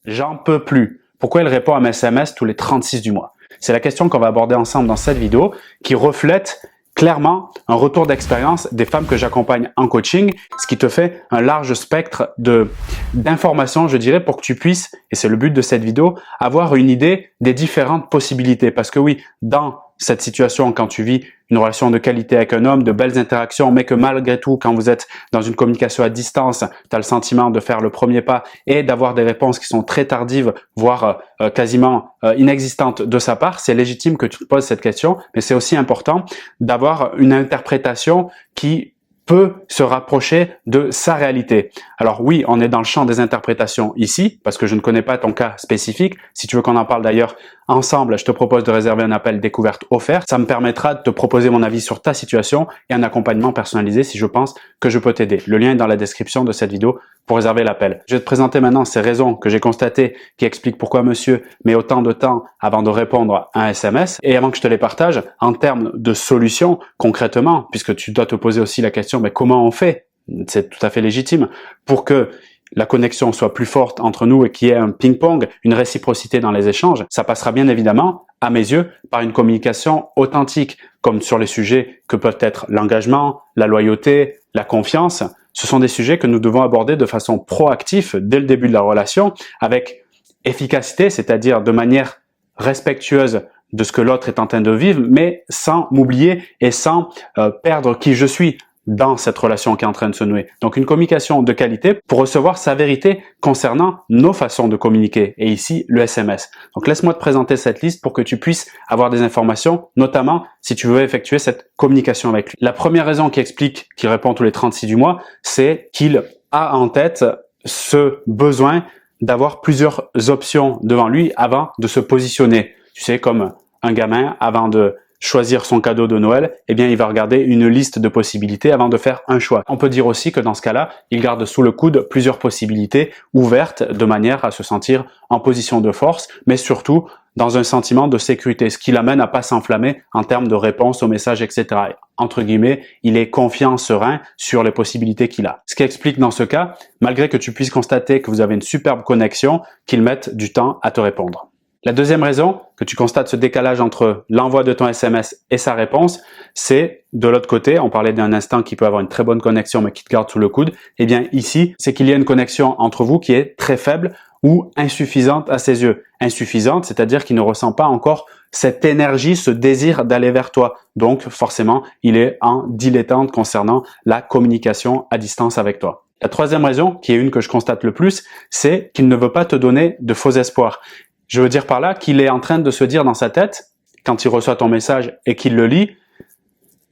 J'en peux plus. Pourquoi il répond à mes SMS tous les 36 du mois? C'est la question qu'on va aborder ensemble dans cette vidéo qui reflète clairement un retour d'expérience des femmes que j'accompagne en coaching, ce qui te fait un large spectre d'informations, je dirais, pour que tu puisses, et c'est le but de cette vidéo, avoir une idée des différentes possibilités. Parce que oui, dans cette situation, quand tu vis une relation de qualité avec un homme, de belles interactions, mais que malgré tout, quand vous êtes dans une communication à distance, tu as le sentiment de faire le premier pas et d'avoir des réponses qui sont très tardives, voire quasiment inexistantes de sa part, c'est légitime que tu te poses cette question, mais c'est aussi important d'avoir une interprétation qui peut se rapprocher de sa réalité. Alors oui, on est dans le champ des interprétations ici, parce que je ne connais pas ton cas spécifique. Si tu veux qu'on en parle d'ailleurs ensemble, je te propose de réserver un appel découverte offert. Ça me permettra de te proposer mon avis sur ta situation et un accompagnement personnalisé si je pense que je peux t'aider. Le lien est dans la description de cette vidéo pour réserver l'appel. Je vais te présenter maintenant ces raisons que j'ai constatées qui expliquent pourquoi monsieur met autant de temps avant de répondre à un SMS. Et avant que je te les partage, en termes de solutions, concrètement, puisque tu dois te poser aussi la question, mais comment on fait? C'est tout à fait légitime pour que la connexion soit plus forte entre nous et qu'il y ait un ping-pong, une réciprocité dans les échanges. Ça passera bien évidemment, à mes yeux, par une communication authentique, comme sur les sujets que peuvent être l'engagement, la loyauté, la confiance. Ce sont des sujets que nous devons aborder de façon proactive dès le début de la relation, avec efficacité, c'est-à-dire de manière respectueuse de ce que l'autre est en train de vivre, mais sans m'oublier et sans perdre qui je suis dans cette relation qui est en train de se nouer. Donc une communication de qualité pour recevoir sa vérité concernant nos façons de communiquer, et ici le SMS. Donc laisse-moi te présenter cette liste pour que tu puisses avoir des informations, notamment si tu veux effectuer cette communication avec lui. La première raison qui explique qu'il répond tous les 36 du mois, c'est qu'il a en tête ce besoin d'avoir plusieurs options devant lui avant de se positionner. Tu sais, comme un gamin avant de choisir son cadeau de Noël, eh bien, il va regarder une liste de possibilités avant de faire un choix. On peut dire aussi que dans ce cas-là, il garde sous le coude plusieurs possibilités ouvertes de manière à se sentir en position de force, mais surtout dans un sentiment de sécurité, ce qui l'amène à pas s'enflammer en termes de réponse aux messages, etc. Entre guillemets, il est confiant, serein sur les possibilités qu'il a. Ce qui explique dans ce cas, malgré que tu puisses constater que vous avez une superbe connexion, qu'il mette du temps à te répondre. La deuxième raison que tu constates ce décalage entre l'envoi de ton SMS et sa réponse, c'est de l'autre côté, on parlait d'un instant qui peut avoir une très bonne connexion mais qui te garde sous le coude, eh bien ici, c'est qu'il y a une connexion entre vous qui est très faible ou insuffisante à ses yeux. Insuffisante, c'est-à-dire qu'il ne ressent pas encore cette énergie, ce désir d'aller vers toi. Donc forcément, il est en dilettante concernant la communication à distance avec toi. La troisième raison, qui est une que je constate le plus, c'est qu'il ne veut pas te donner de faux espoirs. Je veux dire par là qu'il est en train de se dire dans sa tête, quand il reçoit ton message et qu'il le lit,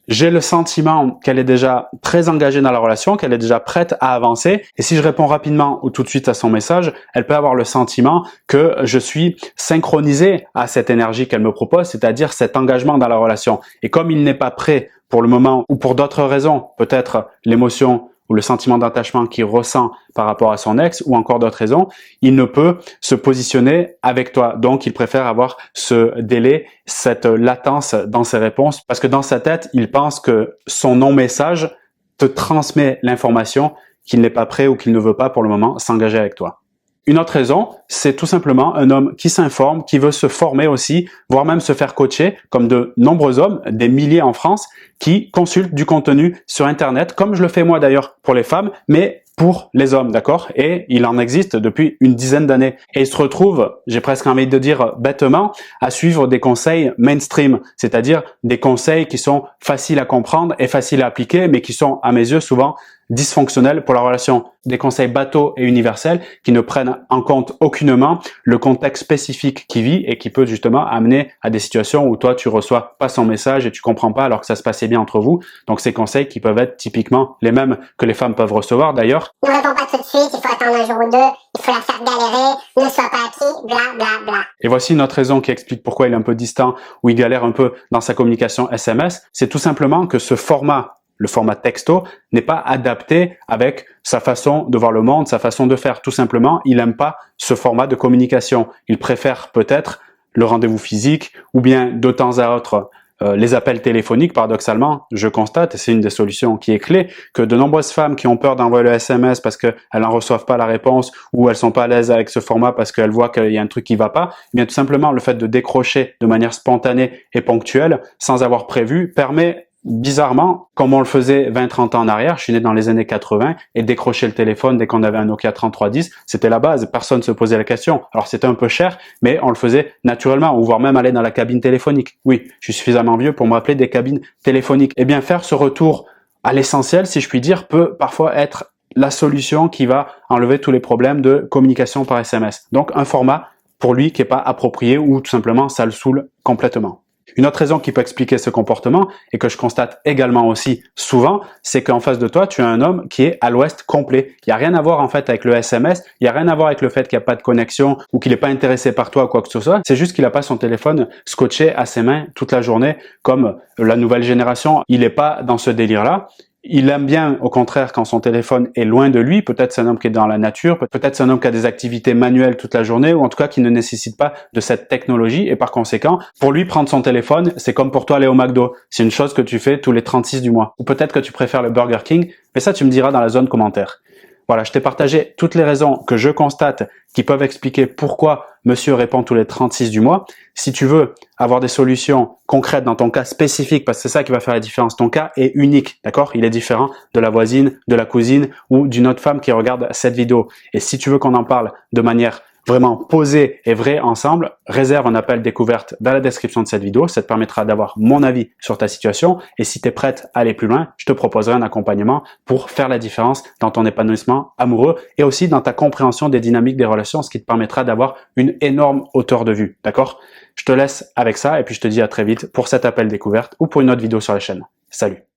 j'ai le sentiment qu'elle est déjà très engagée dans la relation, qu'elle est déjà prête à avancer. Et si je réponds rapidement ou tout de suite à son message, elle peut avoir le sentiment que je suis synchronisé à cette énergie qu'elle me propose, c'est-à-dire cet engagement dans la relation. Et comme il n'est pas prêt pour le moment ou pour d'autres raisons, peut-être l'émotion ou le sentiment d'attachement qu'il ressent par rapport à son ex ou encore d'autres raisons, il ne peut se positionner avec toi. Donc, il préfère avoir ce délai, cette latence dans ses réponses parce que dans sa tête, il pense que son non-message te transmet l'information qu'il n'est pas prêt ou qu'il ne veut pas pour le moment s'engager avec toi. Une autre raison, c'est tout simplement un homme qui s'informe, qui veut se former aussi, voire même se faire coacher, comme de nombreux hommes, des milliers en France, qui consultent du contenu sur Internet, comme je le fais moi d'ailleurs pour les femmes, mais pour les hommes, d'accord? Et il en existe depuis une dizaine d'années. Et il se retrouve, j'ai presque envie de dire bêtement, à suivre des conseils mainstream, c'est-à-dire des conseils qui sont faciles à comprendre et faciles à appliquer, mais qui sont, à mes yeux, souvent dysfonctionnels pour la relation. Des conseils bateaux et universels qui ne prennent en compte aucunement le contexte spécifique qui vit et qui peut justement amener à des situations où toi, tu reçois pas son message et tu comprends pas alors que ça se passait bien entre vous. Donc, ces conseils qui peuvent être typiquement les mêmes que les femmes peuvent recevoir d'ailleurs. Ne réponds pas tout de suite, il faut attendre un jour ou deux, il faut la faire galérer, ne sois pas acquis, bla bla bla. Et voici une autre raison qui explique pourquoi il est un peu distant ou il galère un peu dans sa communication SMS. C'est tout simplement que ce format, le format texto, n'est pas adapté avec sa façon de voir le monde, sa façon de faire. Tout simplement, il n'aime pas ce format de communication. Il préfère peut-être le rendez-vous physique ou bien de temps à autre les appels téléphoniques, paradoxalement, je constate, et c'est une des solutions qui est clé, que de nombreuses femmes qui ont peur d'envoyer le SMS parce qu'elles n'en reçoivent pas la réponse ou elles sont pas à l'aise avec ce format parce qu'elles voient qu'il y a un truc qui va pas, eh bien tout simplement le fait de décrocher de manière spontanée et ponctuelle, sans avoir prévu, permet bizarrement, comme on le faisait 20-30 ans en arrière, je suis né dans les années 80, et décrocher le téléphone dès qu'on avait un Nokia 3310, c'était la base, personne ne se posait la question. Alors c'était un peu cher, mais on le faisait naturellement, ou voire même aller dans la cabine téléphonique. Oui, je suis suffisamment vieux pour me rappeler des cabines téléphoniques. Eh bien faire ce retour à l'essentiel, si je puis dire, peut parfois être la solution qui va enlever tous les problèmes de communication par SMS. Donc un format pour lui qui n'est pas approprié ou tout simplement ça le saoule complètement. Une autre raison qui peut expliquer ce comportement, et que je constate également aussi souvent, c'est qu'en face de toi, tu as un homme qui est à l'ouest complet. Il n'y a rien à voir en fait avec le SMS, il n'y a rien à voir avec le fait qu'il n'y a pas de connexion ou qu'il n'est pas intéressé par toi ou quoi que ce soit. C'est juste qu'il n'a pas son téléphone scotché à ses mains toute la journée comme la nouvelle génération. Il n'est pas dans ce délire-là. Il aime bien, au contraire, quand son téléphone est loin de lui. Peut-être c'est un homme qui est dans la nature, peut-être c'est un homme qui a des activités manuelles toute la journée, ou en tout cas qui ne nécessite pas de cette technologie. Et par conséquent, pour lui, prendre son téléphone, c'est comme pour toi aller au McDo. C'est une chose que tu fais tous les 36 du mois. Ou peut-être que tu préfères le Burger King, mais ça, tu me diras dans la zone commentaire. Voilà, je t'ai partagé toutes les raisons que je constate qui peuvent expliquer pourquoi monsieur répond tous les 36 du mois. Si tu veux avoir des solutions concrètes dans ton cas spécifique, parce que c'est ça qui va faire la différence, ton cas est unique, d'accord? Il est différent de la voisine, de la cousine ou d'une autre femme qui regarde cette vidéo. Et si tu veux qu'on en parle de manière vraiment posée et vraie ensemble, réserve un appel découverte dans la description de cette vidéo. Ça te permettra d'avoir mon avis sur ta situation. Et si tu es prête à aller plus loin, je te proposerai un accompagnement pour faire la différence dans ton épanouissement amoureux et aussi dans ta compréhension des dynamiques des relations, ce qui te permettra d'avoir une énorme hauteur de vue. D'accord? Je te laisse avec ça et puis je te dis à très vite pour cet appel découverte ou pour une autre vidéo sur la chaîne. Salut!